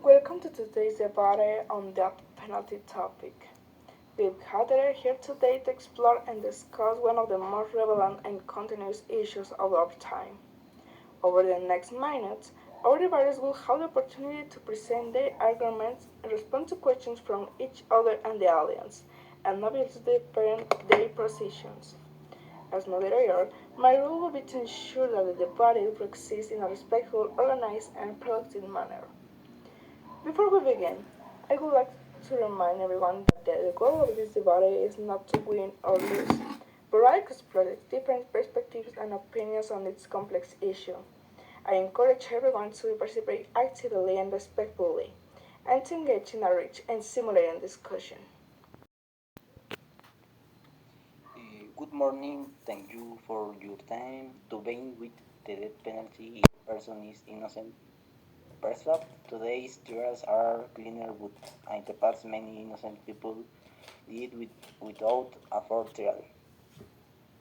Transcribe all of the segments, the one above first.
Welcome to today's debate on the penalty topic. We've gathered here today to explore and discuss one of the most relevant and continuous issues of our time. Over the next minutes, our debaters will have the opportunity to present their arguments and respond to questions from each other and the audience, and obviously defend their positions. As moderator, my role will be to ensure that the debate proceeds in a respectful, organized, and productive manner. Before we begin, I would like to remind everyone that the goal of this debate is not to win or lose, but rather to explore different perspectives and opinions on this complex issue. I encourage everyone to participate actively and respectfully, and to engage in a rich and stimulating discussion. Good morning. Thank you for your time to being with the death penalty if a person is innocent. Perhaps today's trials are cleaner, but in the past many innocent people did without a fair trial.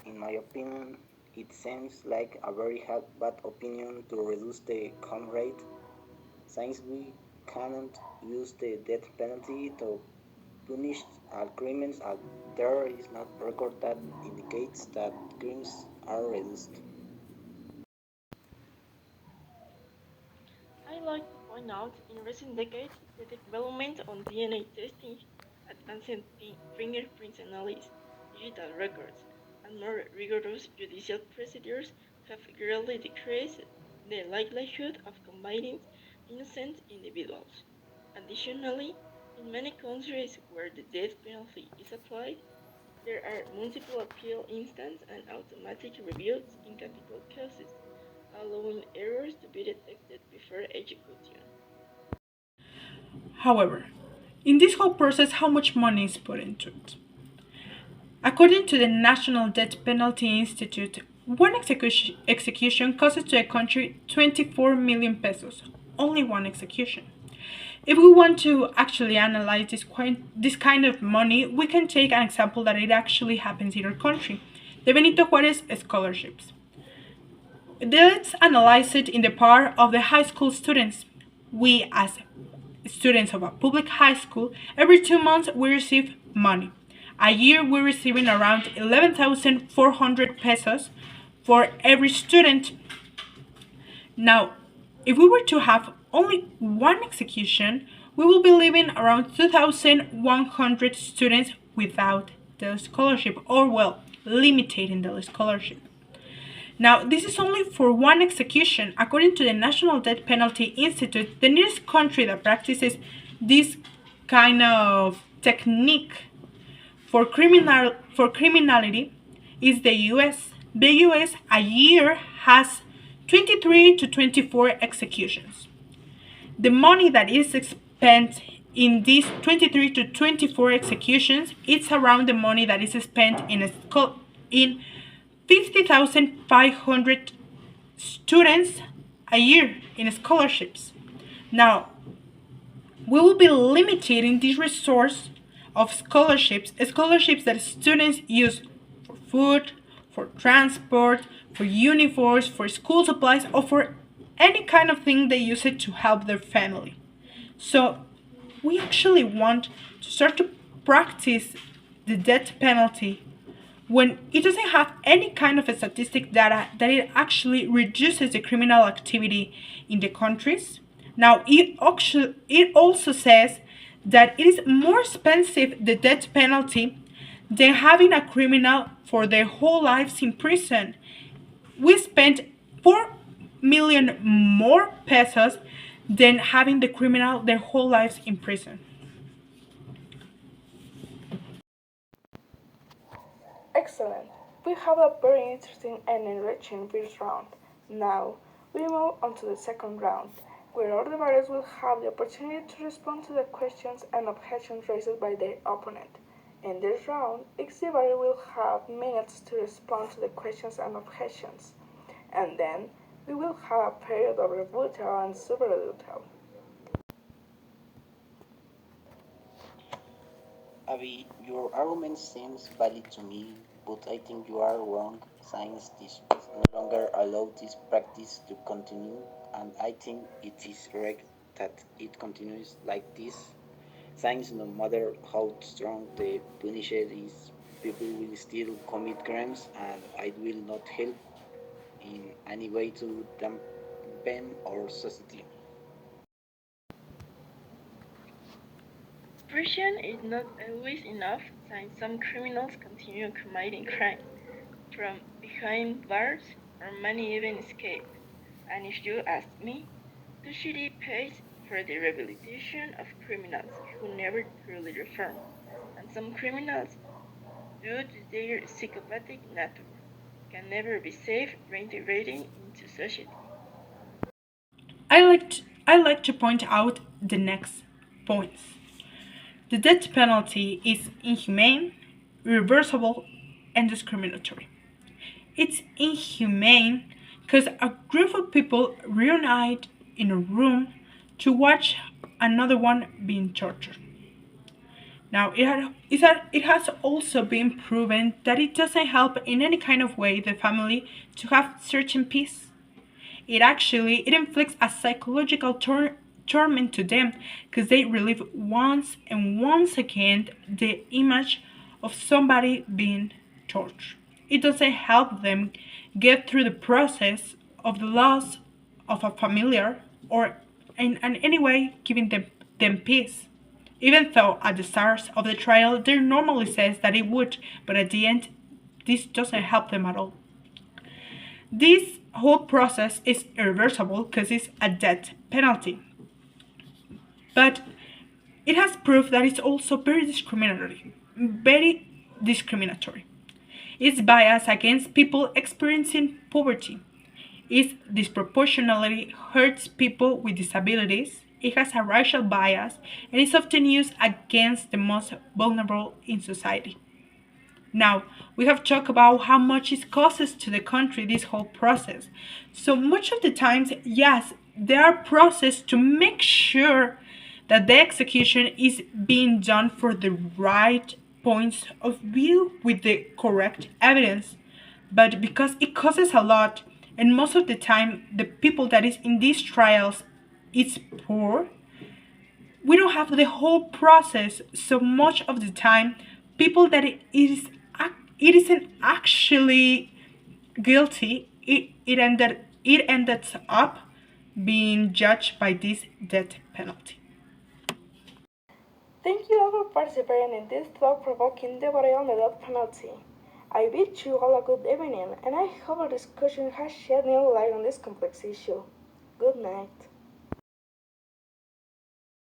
In my opinion, it seems like a very bad opinion to reduce the crime rate, since we cannot use the death penalty to punish crimes, and there is no record that indicates that crimes are reduced. I'd like to point out in recent decades the development on DNA testing, advanced fingerprint analysis, digital records, and more rigorous judicial procedures have greatly decreased the likelihood of convicting innocent individuals. Additionally, in many countries where the death penalty is applied, there are multiple appeal instances and automatic reviews in capital cases, allowing errors to be detected before execution. However, in this whole process, how much money is put into it? According to the National Death Penalty Institute, one execution costs to a country 24 million pesos. Only one execution. If we want to actually analyze this kind of money, we can take an example that it actually happens in our country, the Benito Juarez scholarships. Let's analyze it in the part of the high school students. We, as students of a public high school, every 2 months we receive money. A year we're receiving around 11,400 pesos for every student. Now, if we were to have only one execution, we will be leaving around 2,100 students without the scholarship, or well, limiting the scholarship. Now, this is only for one execution. According to the National Death Penalty Institute, the nearest country that practices this kind of technique for criminality is the US. The US a year has 23 to 24 executions. The money that is spent in these 23 to 24 executions, it's around the money that is spent in 50,500 students a year in scholarships. Now, we will be limiting this resource of scholarships that students use for food, for transport, for uniforms, for school supplies, or for any kind of thing they use it to help their family. So we actually want to start to practice the death penalty when it doesn't have any kind of a statistic data that it actually reduces the criminal activity in the countries. Now, it also says that it is more expensive, the death penalty, than having a criminal for their whole lives in prison. We spent 4 million more pesos than having the criminal their whole lives in prison. Excellent. We have a very interesting and enriching first round. Now, we move on to the second round, where all debaters will have the opportunity to respond to the questions and objections raised by their opponent. In this round, each debater will have minutes to respond to the questions and objections, and then we will have a period of rebuttal and super rebuttal. Abby, your argument seems valid to me, but I think you are wrong since this no longer allow this practice to continue, and I think it is that it continues like this. Since no matter how strong the punisher is, people will still commit crimes, and it will not help in any way to dampen our society. Prison is not always enough, since some criminals continue committing crimes from behind bars, or many even escape. And if you ask me, the city pays for the rehabilitation of criminals who never truly reform, and some criminals, due to their psychopathic nature, can never be safe reintegrating into society. I like to point out the next points. The death penalty is inhumane, irreversible, and discriminatory. It's inhumane because a group of people reunite in a room to watch another one being tortured. Now, it has also been proven that it doesn't help in any kind of way the family to have certain peace. It inflicts a psychological torment to them because they relive once and once again the image of somebody being tortured. It doesn't help them get through the process of the loss of a familiar or in any way giving them peace. Even though at the start of the trial they normally says that it would, but at the end this doesn't help them at all. This whole process is irreversible because it's a death penalty. But it has proved that it's also very discriminatory. Very discriminatory. It's biased against people experiencing poverty. It disproportionately hurts people with disabilities. It has a racial bias and is often used against the most vulnerable in society. Now, we have talked about how much it costs to the country this whole process. So much of the times, yes, there are processes to make sure that the execution is being done for the right points of view with the correct evidence. But because it costs a lot, and most of the time the people that is in these trials is poor, we don't have the whole process. So much of the time people that it isn't actually guilty, it ended up being judged by this death penalty. Thank you all for participating in this thought-provoking debate on the death penalty. I bid you all a good evening, and I hope our discussion has shed new light on this complex issue. Good night.